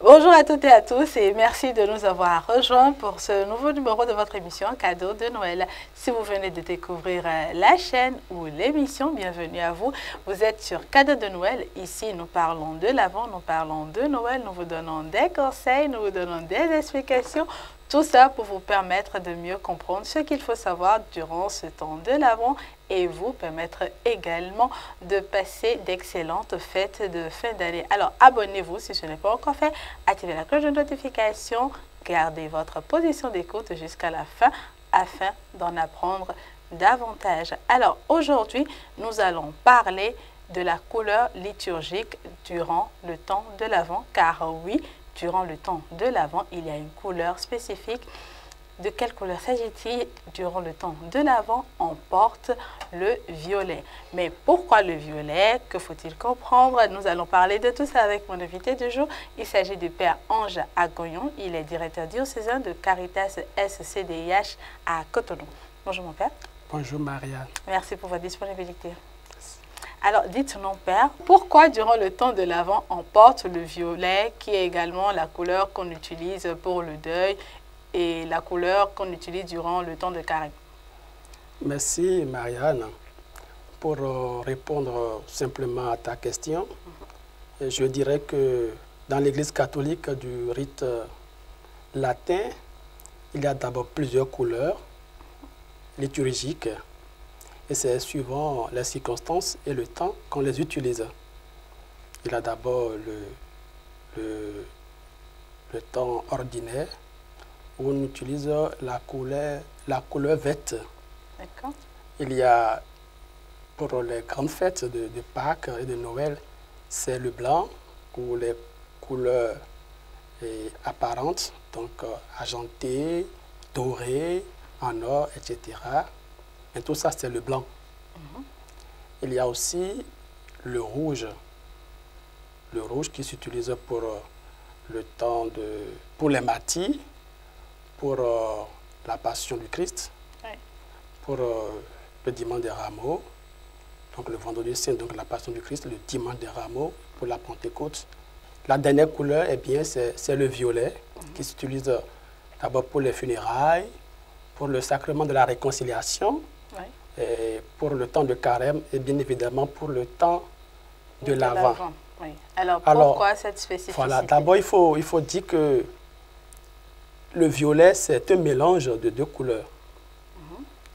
Bonjour à toutes et à tous et merci de nous avoir rejoints pour ce nouveau numéro de votre émission Cadeau de Noël. Si vous venez de découvrir la chaîne ou l'émission, bienvenue à vous. Vous êtes sur Cadeau de Noël. Ici, nous parlons de l'Avent, nous parlons de Noël, nous vous donnons des conseils, nous vous donnons des explications. Tout ça pour vous permettre de mieux comprendre ce qu'il faut savoir durant ce temps de l'Avent et vous permettre également de passer d'excellentes fêtes de fin d'année. Alors, abonnez-vous si ce n'est pas encore fait, activez la cloche de notification, gardez votre position d'écoute jusqu'à la fin afin d'en apprendre davantage. Alors, aujourd'hui, nous allons parler de la couleur liturgique durant le temps de l'Avent, car oui, durant le temps de l'Avent, il y a une couleur spécifique. De quelle couleur s'agit-il? Durant le temps de l'Avent, on porte le violet. Mais pourquoi le violet? Que faut-il comprendre? Nous allons parler de tout ça avec mon invité du jour. Il s'agit du Père Ange Agoyon. Il est directeur diocésain de Caritas SCDIH à Cotonou. Bonjour mon Père. Bonjour Marianne. Merci pour votre disponibilité. Alors, dites-nous, Père, pourquoi durant le temps de l'Avent, on porte le violet, qui est également la couleur qu'on utilise pour le deuil et la couleur qu'on utilise durant le temps de carême? Merci Marianne. Pour répondre simplement à ta question, je dirais que dans l'Église catholique du rite latin, il y a d'abord plusieurs couleurs liturgiques. Et c'est suivant les circonstances et le temps qu'on les utilise. Il y a d'abord le temps ordinaire où on utilise la couleur verte. Il y a pour les grandes fêtes de Pâques et de Noël, c'est le blanc ou les couleurs apparentes, donc argentées, dorées, en or, etc. Et tout ça, c'est le blanc. Il y a aussi le rouge. Le rouge qui s'utilise pour le temps pour les martyrs, pour la passion du Christ, pour le dimanche des Rameaux, donc le vendredi saint, donc la passion du Christ, le dimanche des Rameaux, pour la Pentecôte. La dernière couleur, eh bien, c'est le violet, qui s'utilise d'abord pour les funérailles, pour le sacrement de la réconciliation, et pour le temps de carême et bien évidemment pour le temps de l'Avent. Oui. Alors pourquoi cette spécificité? Voilà, d'abord il faut dire que le violet c'est un mélange de deux couleurs.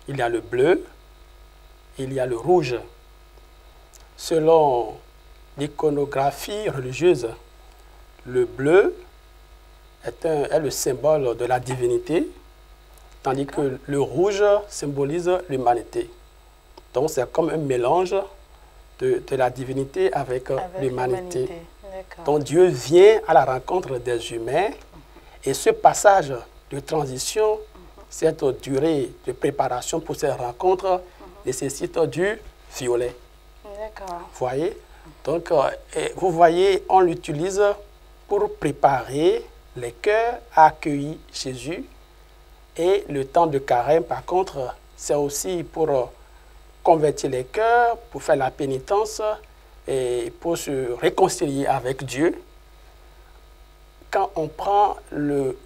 Il y a le bleu, il y a le rouge. Selon l'iconographie religieuse, le bleu est le symbole de la divinité, tandis que le rouge symbolise l'humanité. Donc c'est comme un mélange de la divinité avec l'humanité. Donc Dieu vient à la rencontre des humains et ce passage de transition, cette durée de préparation pour ces rencontres nécessite du violet. Vous voyez? Donc vous voyez, on l'utilise pour préparer les cœurs à accueillir Jésus. Et le temps de carême, par contre, c'est aussi pour convertir les cœurs, pour faire la pénitence et pour se réconcilier avec Dieu. Quand on prend le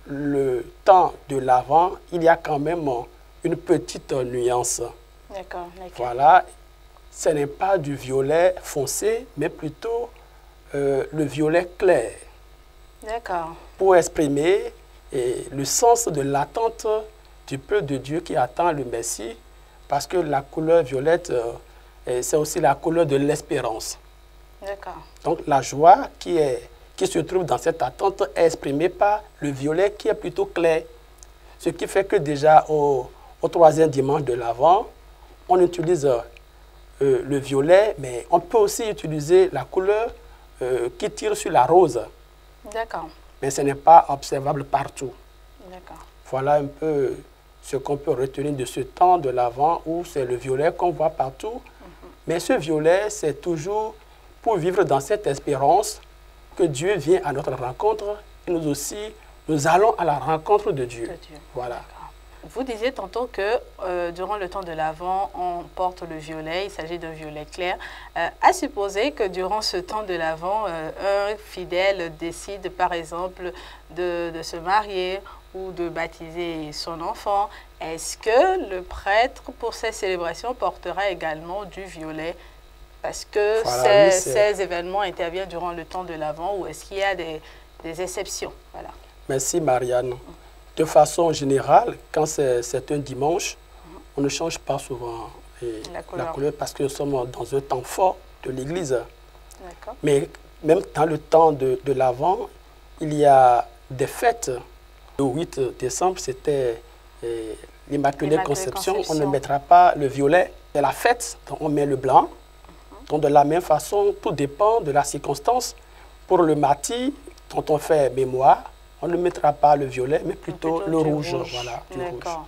temps de l'Avent, il y a quand même une petite nuance. D'accord. Voilà, ce n'est pas du violet foncé, mais plutôt le violet clair. D'accord. Pour exprimer le sens de l'attente du peuple de Dieu qui attend le Messie, parce que la couleur violette, c'est aussi la couleur de l'espérance. D'accord. Donc la joie qui se trouve dans cette attente est exprimée par le violet qui est plutôt clair. Ce qui fait que déjà au troisième dimanche de l'Avent, on utilise le violet, mais on peut aussi utiliser la couleur qui tire sur la rose. D'accord. Mais ce n'est pas observable partout. D'accord. Voilà un peu ce qu'on peut retenir de ce temps de l'Avent où c'est le violet qu'on voit partout. Mais ce violet, c'est toujours pour vivre dans cette espérance que Dieu vient à notre rencontre et nous aussi, nous allons à la rencontre de Dieu. Voilà. vous disiez tantôt que durant le temps de l'Avent, on porte le violet, il s'agit d'un violet clair. À supposer que durant ce temps de l'Avent, un fidèle décide par exemple de se marier ou de baptiser son enfant, est-ce que le prêtre pour ces célébrations portera également du violet? Parce que voilà, ces événements interviennent durant le temps de l'Avent ou est-ce qu'il y a des exceptions? Voilà. Merci Marianne. De façon générale, quand c'est un dimanche, on ne change pas souvent la couleur parce que nous sommes dans un temps fort de l'Église. Mais même dans le temps de l'Avent, il y a des fêtes. Le 8 décembre, c'était l'Immaculée Conception. On ne mettra pas le violet. C'est la fête, donc on met le blanc. Donc de la même façon, tout dépend de la circonstance. Pour le martyr, dont on fait mémoire, on ne mettra pas le violet, mais plutôt le rouge. Voilà, d'accord.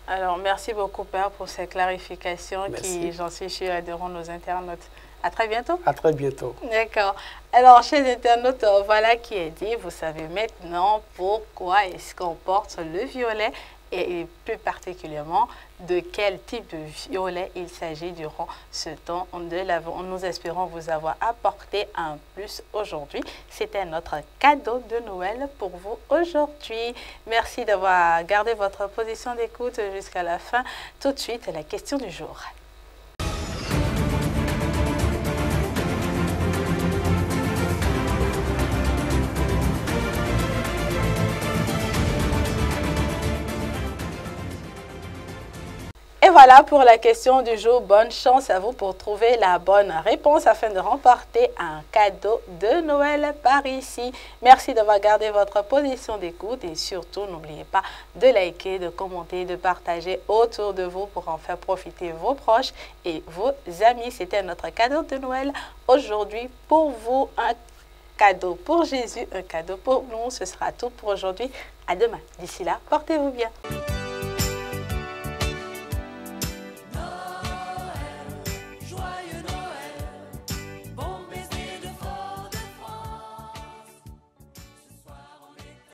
Alors, merci beaucoup, Père, pour ces clarifications qui, j'en suis sûre, aideront nos internautes. À très bientôt. À très bientôt. D'accord. Alors, chers internautes, voilà qui est dit. Vous savez maintenant pourquoi est-ce qu'on porte le violet et plus particulièrement de quel type de violet il s'agit durant ce temps de l'Avent. Nous espérons vous avoir apporté un plus aujourd'hui. C'était notre cadeau de Noël pour vous aujourd'hui. Merci d'avoir gardé votre position d'écoute jusqu'à la fin. Tout de suite, la question du jour. Et voilà pour la question du jour. Bonne chance à vous pour trouver la bonne réponse afin de remporter un cadeau de Noël par ici. Merci d'avoir gardé votre position d'écoute et surtout n'oubliez pas de liker, de commenter, de partager autour de vous pour en faire profiter vos proches et vos amis. C'était notre cadeau de Noël aujourd'hui pour vous. Un cadeau pour Jésus, un cadeau pour nous. Ce sera tout pour aujourd'hui. À demain. D'ici là, portez-vous bien.